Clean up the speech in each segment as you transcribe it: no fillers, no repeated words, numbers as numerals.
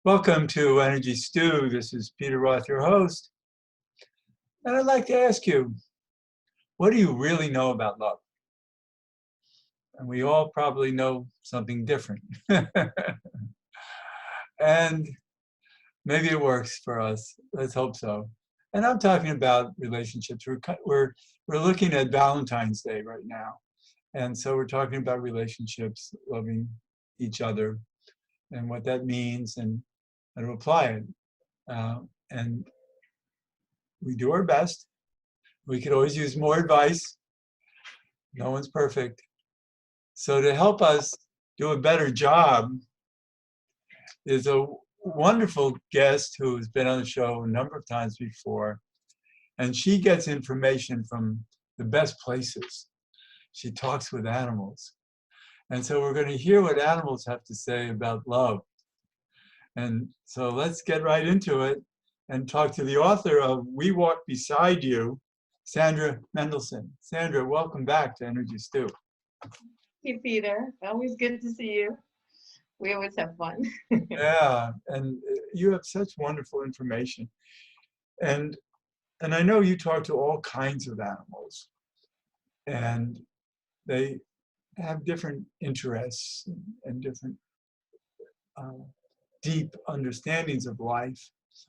Welcome to Energy Stew. This is Peter Roth, your host. And I'd like to ask you, what do you really know about love? And we all probably know something different. And maybe it works for us. Let's hope so. And I'm talking about relationships. We're looking at Valentine's Day right now. And so we're talking about relationships, loving each other, and what that means and how to apply it. And we do our best. We could always use more advice. No one's perfect. So to help us do a better job is a wonderful guest who's been on the show a number of times before. And she gets information from the best places. She talks with animals. And so we're going to hear what animals have to say about love. And so let's get right into it and talk to the author of We Walk Beside You, Sandra Mendelson. Sandra, welcome back to Energy Stew. Thank you, Peter. Always good to see you. We always have fun. Yeah, and you have such wonderful information. And I know you talk to all kinds of animals, and they have different interests and different deep understandings of life,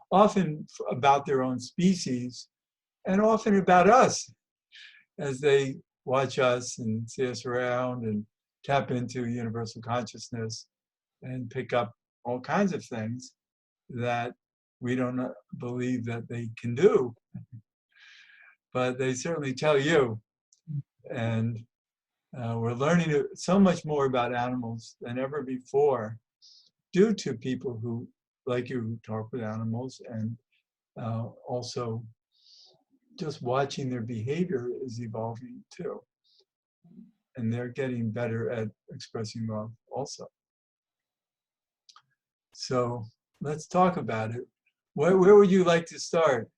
often about their own species, and often about us as they watch us and see us around and tap into universal consciousness and pick up all kinds of things that we don't believe that they can do. But they certainly tell you. And we're learning so much more about animals than ever before due to people who, like you, who talk with animals, and also just watching their behavior is evolving too. And they're getting better at expressing love also. So let's talk about it. Where would you like to start?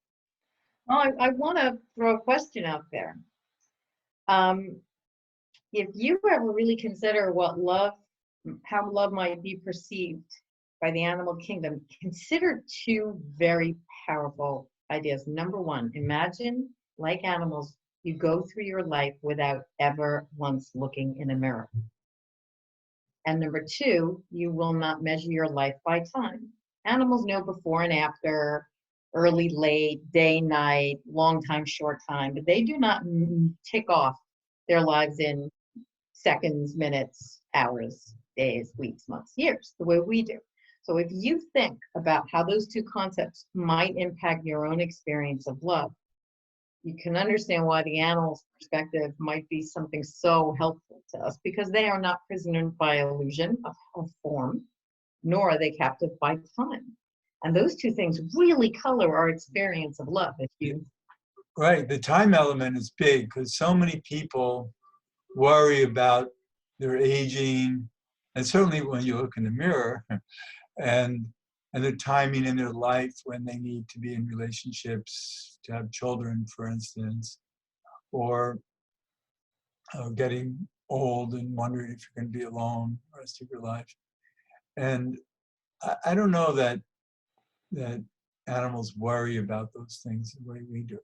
Well, I want to throw a question out there. If you ever really consider how love might be perceived by the animal kingdom, consider two very powerful ideas. Number one, imagine, like animals, you go through your life without ever once looking in a mirror. And number two, you will not measure your life by time. Animals know before and after, early, late, day, night, long time, short time, but they do not tick off their lives in seconds, minutes, hours, days, weeks, months, years, the way we do. So if you think about how those two concepts might impact your own experience of love, you can understand why the animal's perspective might be something so helpful to us, because they are not prisoners by illusion of form, nor are they captive by time. And those two things really color our experience of love. Right, the time element is big because so many people worry about their aging, and certainly when you look in the mirror, and the timing in their life when they need to be in relationships, to have children, for instance, or getting old and wondering if you're going to be alone the rest of your life. And I don't know that animals worry about those things the way we do.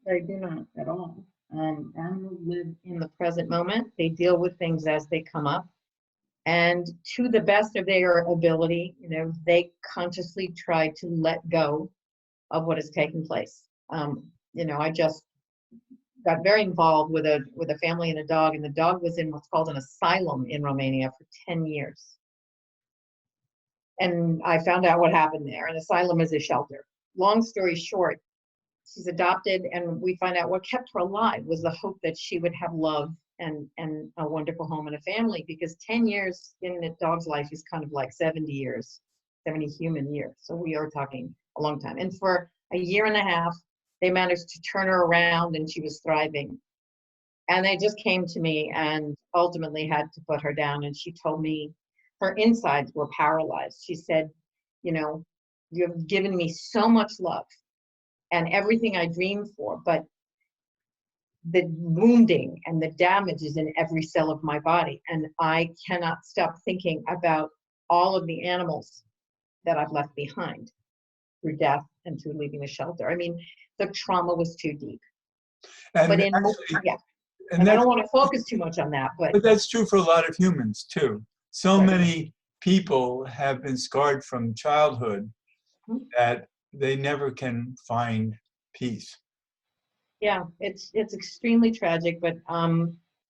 They do not at all. Animals live in the present moment. They deal with things as they come up. And to the best of their ability, they consciously try to let go of what has taken place. I just got very involved with a family and a dog, and the dog was in what's called an asylum in Romania for 10 years. And I found out what happened there. An asylum is a shelter. Long story short, she's adopted, and we find out what kept her alive was the hope that she would have love and a wonderful home and a family, because 10 years in a dog's life is kind of like 70 years, 70 human years. So we are talking a long time. And for a year and a half, they managed to turn her around, and she was thriving. And they just came to me and ultimately had to put her down. And she told me her insides were paralyzed. She said, you have given me so much love and everything I dreamed for, but the wounding and the damage is in every cell of my body. And I cannot stop thinking about all of the animals that I've left behind through death and through leaving the shelter. I mean, the trauma was too deep. But And in, actually, yeah, and and I that's don't want to focus too much on that, but but that's true for a lot of humans too. So right. many people have been scarred from childhood Mhm. that they never can find peace. Yeah, it's extremely tragic, but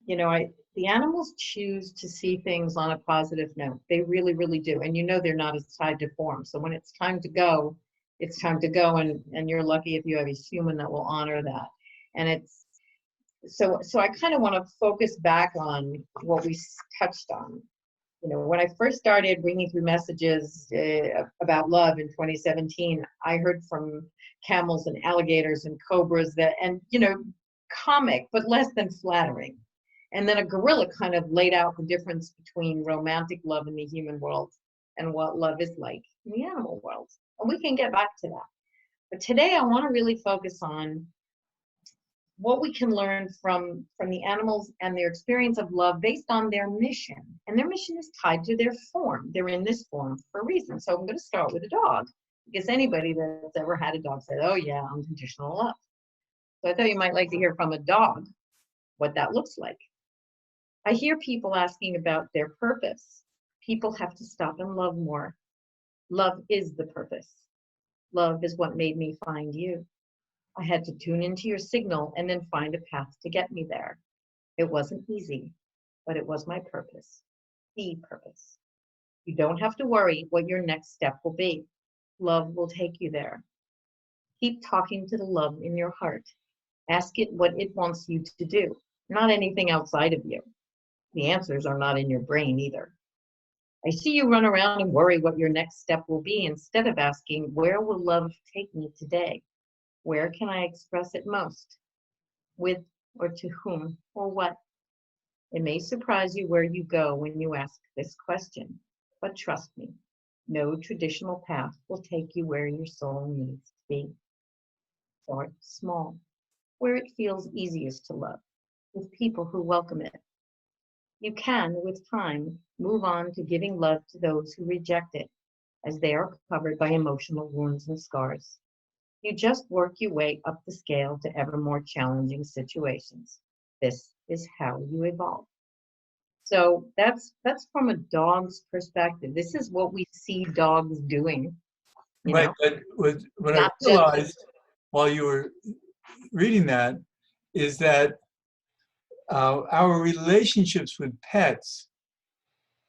you know, the animals choose to see things on a positive note. They really, really do. And you know they're not as tied to form. So when it's time to go, it's time to go, and you're lucky if you have a human that will honor that. And it's so I kind of want to focus back on what we touched on. You know, when I first started bringing through messages about love in 2017, I heard from camels and alligators and cobras that, and you know, comic but less than flattering. And then a gorilla kind of laid out the difference between romantic love in the human world and what love is like in the animal world. And we can get back to that. But today I want to really focus on what we can learn from the animals and their experience of love based on their mission. And their mission is tied to their form. They're in this form for a reason. So I'm going to start with a dog, because anybody that's ever had a dog said, oh yeah, unconditional love. So I thought you might like to hear from a dog what that looks like. I hear people asking about their purpose. People have to stop and love more. Love is the purpose. Love is what made me find you. I had to tune into your signal and then find a path to get me there. It wasn't easy, but it was my purpose, the purpose. You don't have to worry what your next step will be. Love will take you there. Keep talking to the love in your heart. Ask it what it wants you to do, not anything outside of you. The answers are not in your brain either. I see you run around and worry what your next step will be instead of asking, where will love take me today? Where can I express it most? With or to whom or what? It may surprise you where you go when you ask this question, but trust me, no traditional path will take you where your soul needs to be. Start small, where it feels easiest to love, with people who welcome it. You can, with time, move on to giving love to those who reject it, as they are covered by emotional wounds and scars. You just work your way up the scale to ever more challenging situations. This is how you evolve. So that's from a dog's perspective. This is what we see dogs doing, you Right, know, but what I not just realized while you were reading that is that our relationships with pets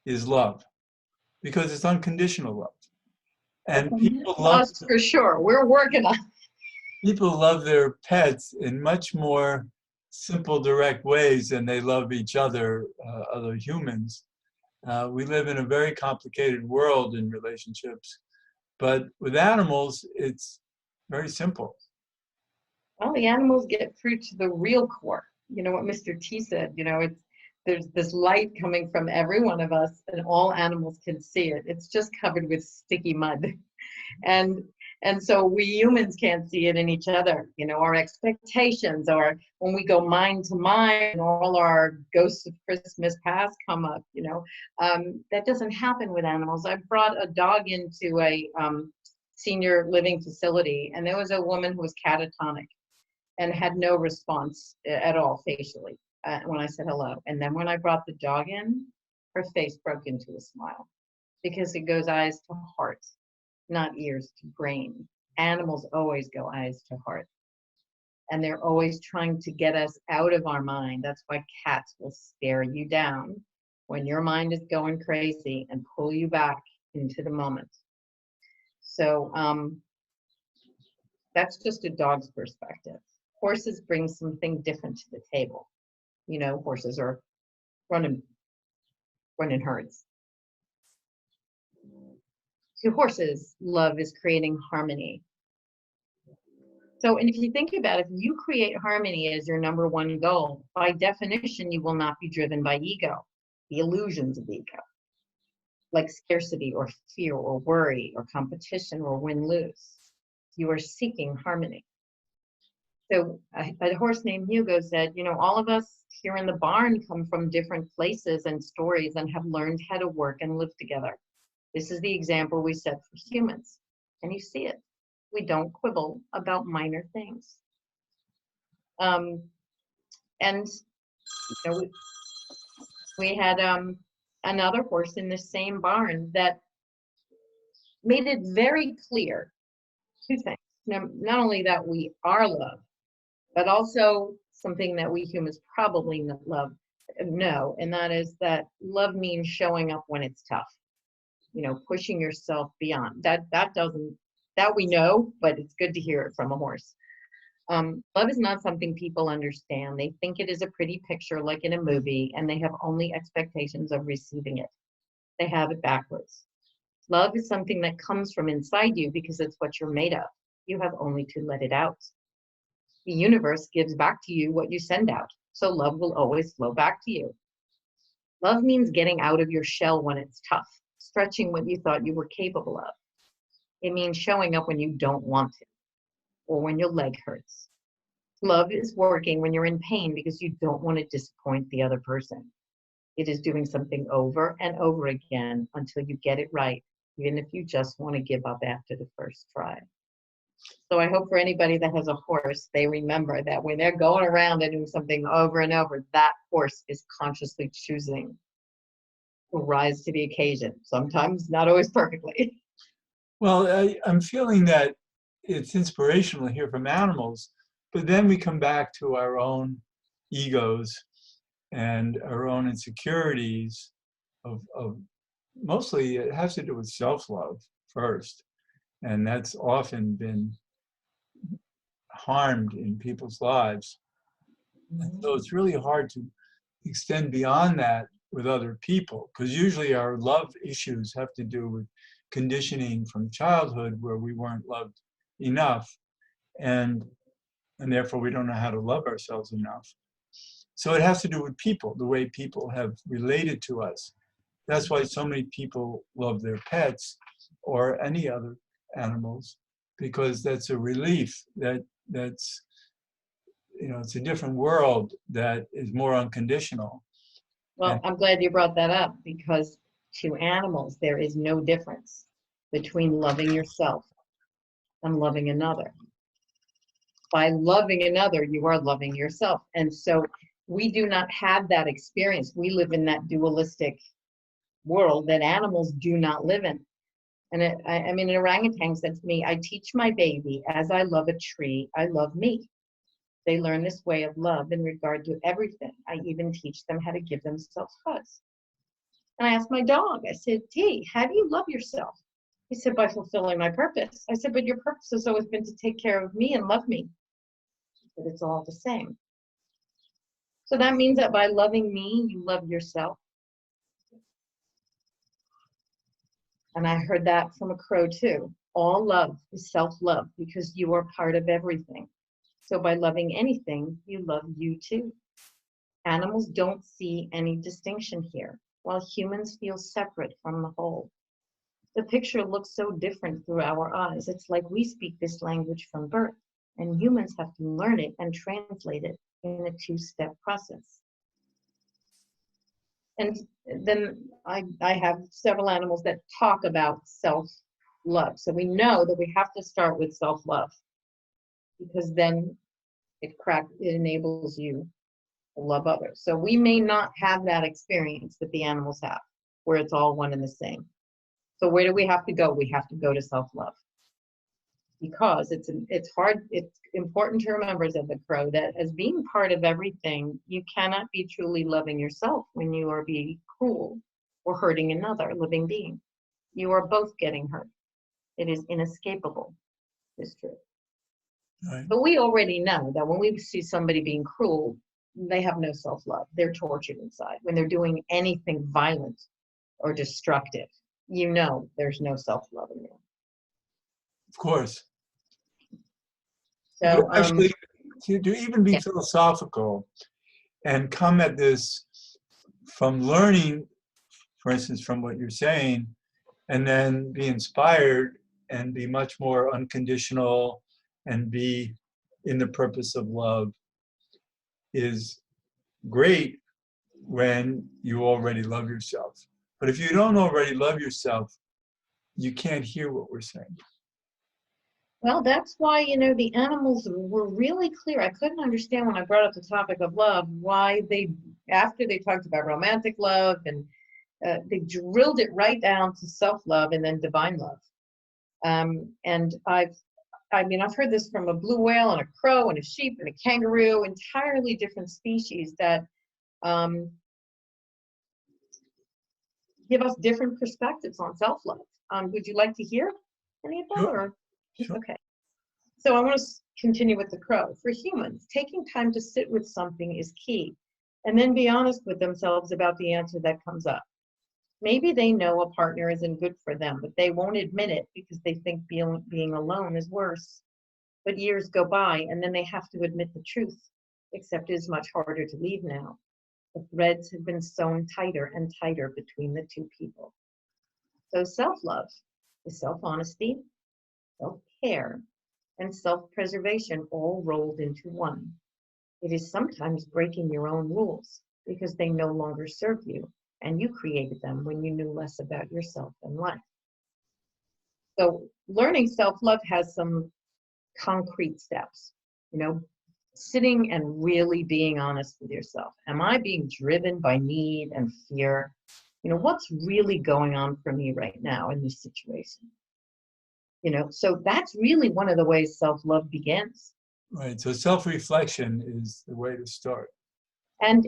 is love because it's unconditional love. And us for sure. We're working on. people love their pets in much more simple, direct ways than they love each other humans. We live in a very complicated world in relationships, but with animals, it's very simple. Well, the animals get through to the real core. You know what Mr. T said, you know, it's there's this light coming from every one of us and all animals can see it. It's just covered with sticky mud. And and so we humans can't see it in each other. You know, our expectations, or when we go mind to mind, all our ghosts of Christmas past come up. You know, that doesn't happen with animals. I brought a dog into a senior living facility, and there was a woman who was catatonic and had no response at all facially when I said hello. And then when I brought the dog in, her face broke into a smile, because it goes eyes to heart, not ears to brain. Animals always go eyes to heart. And they're always trying to get us out of our mind. That's why cats will stare you down when your mind is going crazy and pull you back into the moment. So that's just a dog's perspective. Horses bring something different to the table. You know, horses are running herds. To horses, love is creating harmony. So, and if you think about it, if you create harmony as your number one goal, by definition, you will not be driven by ego, the illusions of ego, like scarcity or fear or worry or competition or win-lose. You are seeking harmony. So a horse named Hugo said, you know, all of us here in the barn come from different places and stories and have learned how to work and live together. This is the example we set for humans. And you see it. We don't quibble about minor things. And you know, we had another horse in the same barn that made it very clear two things. Not only that we are loved, but also something that we humans probably know, and that is that love means showing up when it's tough. Pushing yourself beyond. That we know, but it's good to hear it from a horse. Love is not something people understand. They think it is a pretty picture like in a movie, and they have only expectations of receiving it. They have it backwards. Love is something that comes from inside you because it's what you're made of. You have only to let it out. The universe gives back to you what you send out, so love will always flow back to you. Love means getting out of your shell when it's tough, stretching what you thought you were capable of. It means showing up when you don't want to, or when your leg hurts. Love is working when you're in pain because you don't want to disappoint the other person. It is doing something over and over again until you get it right, even if you just want to give up after the first try. So I hope for anybody that has a horse, they remember that when they're going around and doing something over and over, that horse is consciously choosing to rise to the occasion. Sometimes not always perfectly. Well, I'm feeling that it's inspirational to hear from animals, but then we come back to our own egos and our own insecurities of mostly it has to do with self-love first. And that's often been harmed in people's lives. And so it's really hard to extend beyond that with other people, because usually our love issues have to do with conditioning from childhood where we weren't loved enough, and therefore we don't know how to love ourselves enough. So it has to do with people, the way people have related to us. That's why so many people love their pets or any other animals, because that's a relief. That's it's a different world that is more unconditional. Well, I'm glad you brought that up, because to animals, there is no difference between loving yourself and loving another. By loving another, you are loving yourself. And so we do not have that experience. We live in that dualistic world that animals do not live in. And I mean, an orangutan said to me, I teach my baby as I love a tree, I love me. They learn this way of love in regard to everything. I even teach them how to give themselves hugs. And I asked my dog, I said, T, how do you love yourself? He said, by fulfilling my purpose. I said, but your purpose has always been to take care of me and love me. He said, it's all the same. So that means that by loving me, you love yourself. And I heard that from a crow too. All love is self-love because you are part of everything. So by loving anything, you love you too. Animals don't see any distinction here, while humans feel separate from the whole. The picture looks so different through our eyes. It's like we speak this language from birth, and humans have to learn it and translate it in a two-step process. And then I have several animals that talk about self-love. So we know that we have to start with self-love, because then it enables you to love others. So we may not have that experience that the animals have, where it's all one and the same. So where do we have to go? We have to go to self-love, because it's important to remember, as the crow, that as being part of everything, you cannot be truly loving yourself when you are being cruel or hurting another living being. You are both getting hurt. It is inescapable. It's true. Right. But we already know that when we see somebody being cruel, they have no self-love. They're tortured inside. When they're doing anything violent or destructive, you know there's no self-love in there. Of course. So Actually, to even be yeah. philosophical and come at this from learning, for instance, from what you're saying, and then be inspired and be much more unconditional and be in the purpose of love is great when you already love yourself. But if you don't already love yourself, you can't hear what we're saying. Well, that's why, the animals were really clear. I couldn't understand when I brought up the topic of love, why after they talked about romantic love, and they drilled it right down to self-love and then divine love. And I've heard this from a blue whale and a crow and a sheep and a kangaroo, entirely different species that give us different perspectives on self-love. Would you like to hear any of that? Sure. Sure. Okay. So I want to continue with the crow. For humans, taking time to sit with something is key, and then be honest with themselves about the answer that comes up. Maybe they know a partner isn't good for them, but they won't admit it because they think being alone is worse. But years go by, and then they have to admit the truth, except it is much harder to leave now. The threads have been sewn tighter and tighter between the two people. So self-love is self-honesty, self-care, and self-preservation all rolled into one. It is sometimes breaking your own rules because they no longer serve you, and you created them when you knew less about yourself and life. So learning self-love has some concrete steps, sitting and really being honest with yourself. Am I being driven by need and fear? What's really going on for me right now in this situation? So that's really one of the ways self-love begins. Right. So self-reflection is the way to start. And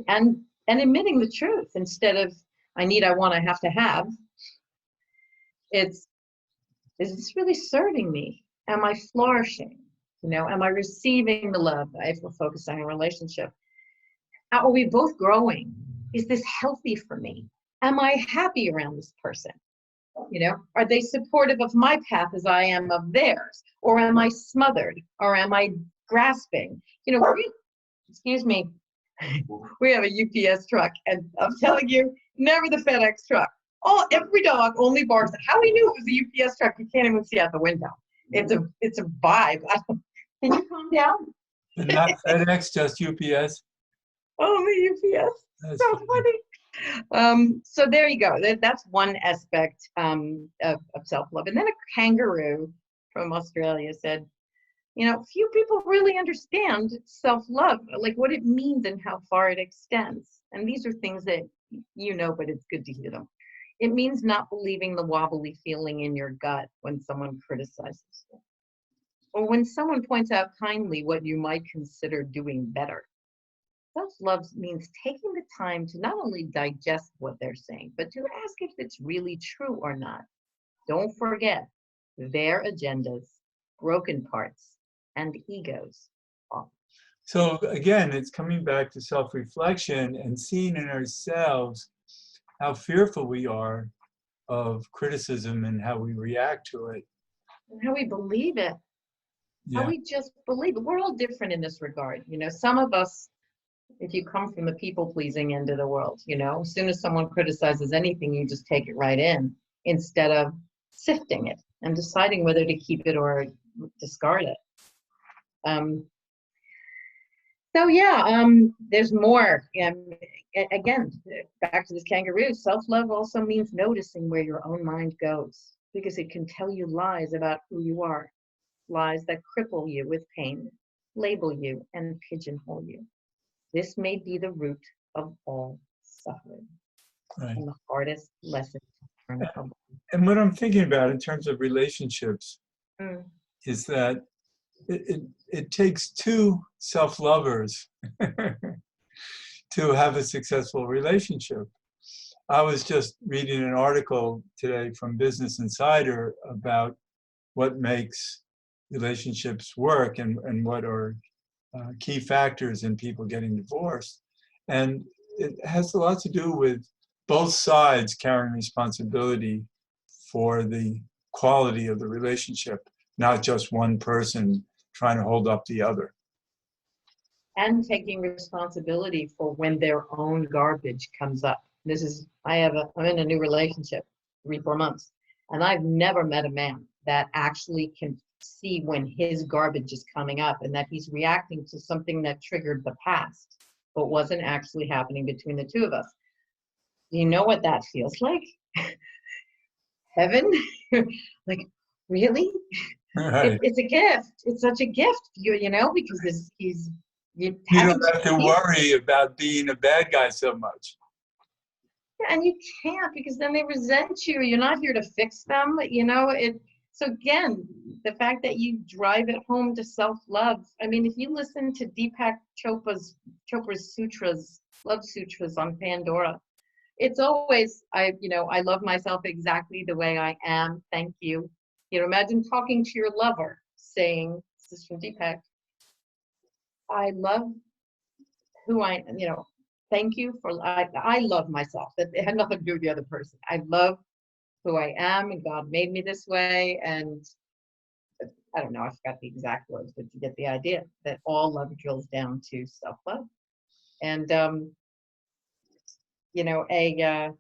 admitting the truth instead of I need, I want, I have to have. Is this really serving me? Am I flourishing? Am I receiving the love if we're focusing on a relationship? Are we both growing? Is this healthy for me? Am I happy around this person? Are they supportive of my path as I am of theirs? Or am I smothered? Or am I grasping? Excuse me, we have a UPS truck, and I'm telling you, never the FedEx truck. Every dog only barks. How we knew it was a UPS truck, you can't even see out the window. It's a vibe. Can you calm down? And not FedEx, just UPS. Only UPS. That's so funny. So there you go. That's one aspect of self-love. And then a kangaroo from Australia said, few people really understand self-love, like what it means and how far it extends. And these are things that but it's good to hear them. It means not believing the wobbly feeling in your gut when someone criticizes you, or when someone points out kindly what you might consider doing better. Self-love means taking the time to not only digest what they're saying, but to ask if it's really true or not. Don't forget their agendas, broken parts, and egos. So again, it's coming back to self-reflection and seeing in ourselves how fearful we are of criticism and how we react to it. And how we believe it. Yeah. How we just believe it. We're all different in this regard. Some of us, if you come from the people-pleasing end of the world, as soon as someone criticizes anything, you just take it right in instead of sifting it and deciding whether to keep it or discard it. There's more. Again, back to this kangaroo, self-love also means noticing where your own mind goes, because it can tell you lies about who you are, lies that cripple you with pain, label you, and pigeonhole you. This may be the root of all suffering. Right. And the hardest lesson to learn from. And what I'm thinking about in terms of relationships is that it takes two self-lovers to have a successful relationship. I was just reading an article today from Business Insider about what makes relationships work and what are key factors in people getting divorced. And it has a lot to do with both sides carrying responsibility for the quality of the relationship, not just one person trying to hold up the other. And taking responsibility for when their own garbage comes up. I'm in a new relationship, 3-4 months, and I've never met a man that actually can see when his garbage is coming up and that he's reacting to something that triggered the past, but wasn't actually happening between the two of us. Do you know what that feels like? heaven? Like, really? Right. It's a gift. It's such a gift, because you You having don't two have to people. worry about being a bad guy so much. Yeah, and you can't, because then they resent you. You're not here to fix them, So again, the fact that you drive it home to self-love. I mean, if you listen to Deepak Chopra's sutras, love sutras on Pandora, it's always, I love myself exactly the way I am. Thank you. Imagine talking to your lover saying, this is from Deepak, I love who thank you for, I love myself. That it had nothing to do with the other person. I love who I am, and God made me this way. And I don't know, I forgot the exact words, but you get the idea that all love drills down to self-love. And, you know, a, uh,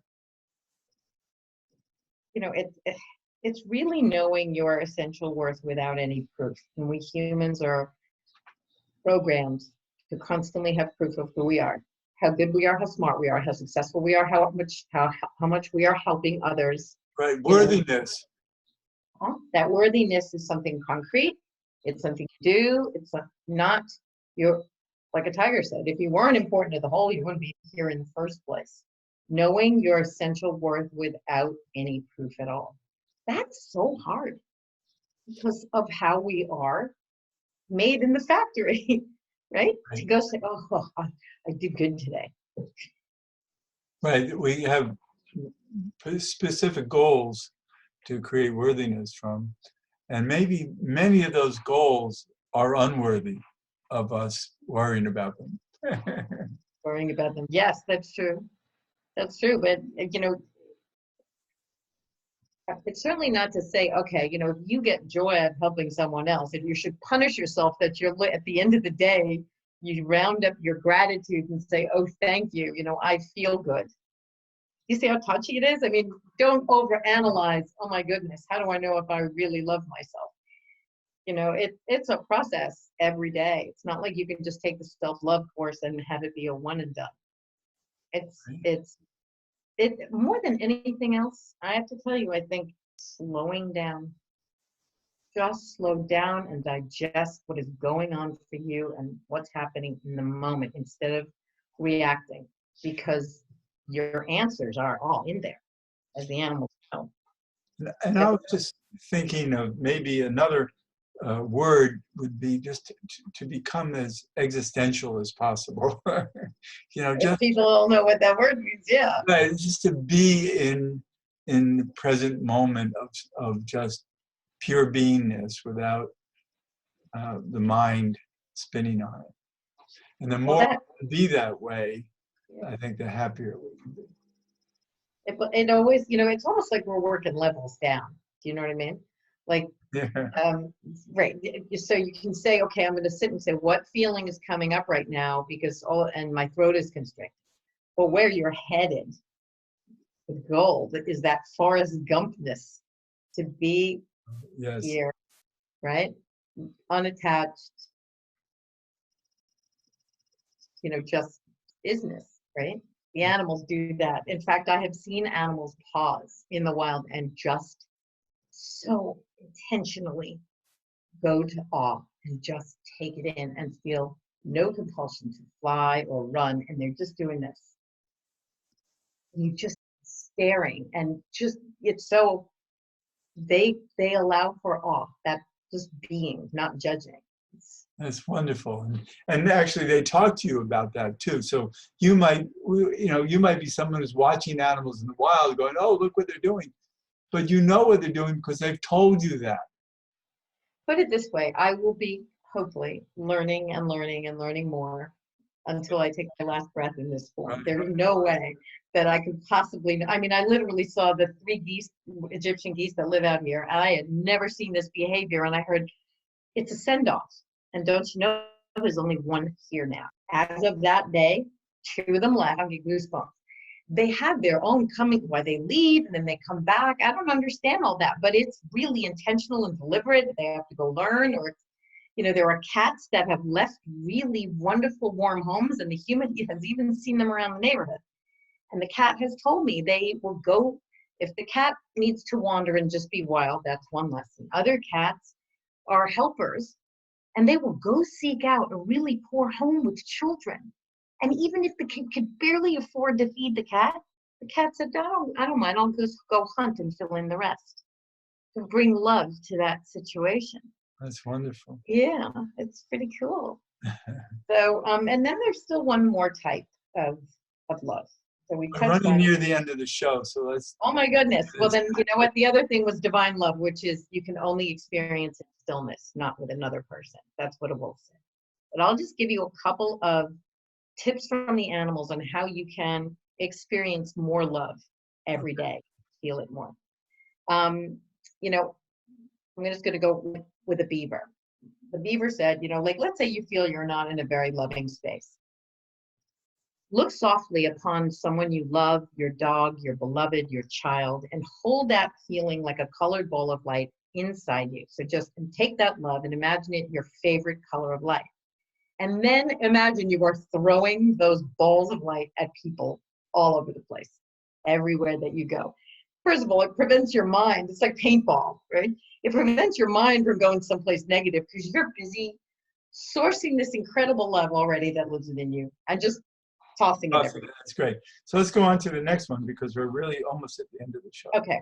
you know, it's really knowing your essential worth without any proof. And we humans are programmed to constantly have proof of who we are, how good we are, how smart we are, how successful we are, how much we are helping others. Right. You know, Worthiness. that worthiness is something concrete. It's something you do. It's not you're like a tiger said. If you weren't important to the whole, you wouldn't be here in the first place. Knowing your essential worth without any proof at all. That's so hard because of how we are made in the factory, right? To Right. go say, oh, I did good today. Right. We have specific goals to create worthiness from. And maybe many of those goals are unworthy of us worrying about them. Worrying about them. Yes, that's true. That's true. But, it's certainly not to say, okay, if you get joy out of helping someone else, if you should punish yourself that you're at the end of the day, you round up your gratitude and say, oh, thank you. I feel good. You see how touchy it is? I mean, don't overanalyze. Oh my goodness, how do I know if I really love myself? It's a process every day. It's not like you can just take the self-love course and have it be a one and done. It more than anything else, I have to tell you, I think slowing down, just slow down and digest what is going on for you and what's happening in the moment instead of reacting, because your answers are all in there, as the animals know. And I was just thinking of maybe another word would be just to become as existential as possible. If Just people don't know what that word means, yeah. right, just to be in the present moment of just pure beingness without the mind spinning on it. And the Well, more we be that way, I think the happier we can be. it always, it's almost like we're working levels down. Do you know what I mean? Like, Yeah. right. So you can say, okay, I'm going to sit and say, what feeling is coming up right now? And my throat is constricted. But where you're headed, the goal is that Forrest Gumpness, to be Yes. here, right? Unattached, just isness, right? The animals do that. In fact, I have seen animals pause in the wild and just so intentionally go to awe and just take it in and feel no compulsion to fly or run. And they're just doing this. And you just staring and just, it's so, they allow for awe, that just being, not judging. That's wonderful. And actually they talk to you about that too. So you might be someone who's watching animals in the wild going, oh, look what they're doing. But you know what they're doing because they've told you that. Put it this way, I will be hopefully learning and learning and learning more until I take my last breath in this form. Right. There's no way that I could possibly, I mean, I literally saw the 3 geese, Egyptian geese that live out here, and I had never seen this behavior, and I heard it's a send-off. And don't you know, there's only one here now. As of that day, 2 of them left. I'm getting goosebumps. They have their own coming, why they leave and then they come back. I don't understand all that, but it's really intentional and deliberate. They have to go learn, or there are cats that have left really wonderful warm homes, and the human has even seen them around the neighborhood. And the cat has told me they will go If the cat needs to wander and just be wild, that's one lesson. Other cats are helpers, and they will go seek out a really poor home with children. And even if the kid could barely afford to feed the cat said, "No, I don't mind. I'll just go hunt and fill in the rest." To bring love to that situation. That's wonderful. Yeah, it's pretty cool. So, and then there's still one more type of love. So we We're touched running on. near the end of the show, so let's. Oh my goodness. Well, then you know what? The other thing was divine love, which is you can only experience in stillness, not with another person. That's what a wolf said. But I'll just give you a couple of tips from the animals on how you can experience more love every day, feel it more. You know, I'm just going to go with a beaver. The beaver said, you know, like, let's say you feel you're not in a very loving space. Look softly upon someone you love, your dog, your beloved, your child, and hold that feeling like a colored ball of light inside you. So just take that love and imagine it your favorite color of light. And then imagine you are throwing those balls of light at people all over the place, everywhere that you go. First of all, it prevents your mind. It's like paintball, right? It prevents your mind from going someplace negative because you're busy sourcing this incredible love already that lives within you and just tossing it Awesome. everywhere. That's great. So let's go on to the next one because we're really almost at the end of the show. Okay.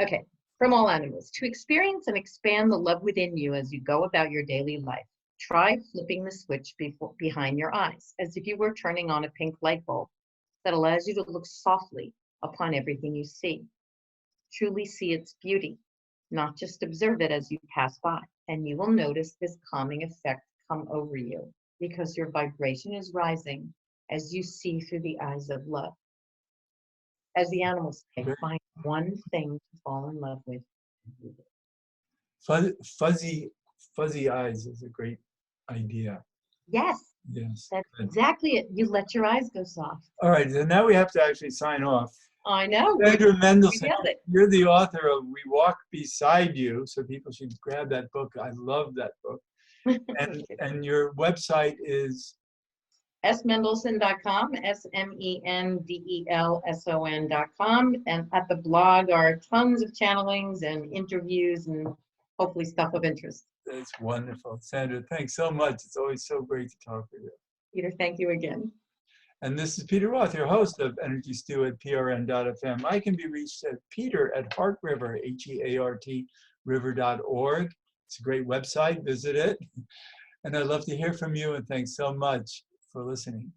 Okay. From all animals, to experience and expand the love within you as you go about your daily life, try flipping the switch behind your eyes as if you were turning on a pink light bulb that allows you to look softly upon everything you see. Truly see its beauty, not just observe it as you pass by, and you will notice this calming effect come over you because your vibration is rising as you see through the eyes of love. As the animals say, find one thing to fall in love with. Fuzzy eyes is a great idea. Yes, Yes. that's Good. exactly it. You let your eyes go soft. All right, so now we have to actually sign off. I know. Sandra Mendelson, nailed it. you're the author of We Walk Beside You, so people should grab that book. I love that book. And your website is smendelson.com, SMENDELSON.com. And at the blog are tons of channelings and interviews and hopefully stuff of interest. That's wonderful. Sandra, thanks so much. It's always so great to talk with you. Peter, thank you again. And this is Peter Roth, your host of Energy Stew at PRN.FM. I can be reached at peter@heartriver, HEART, river.org. It's a great website. Visit it. And I'd love to hear from you. And thanks so much for listening.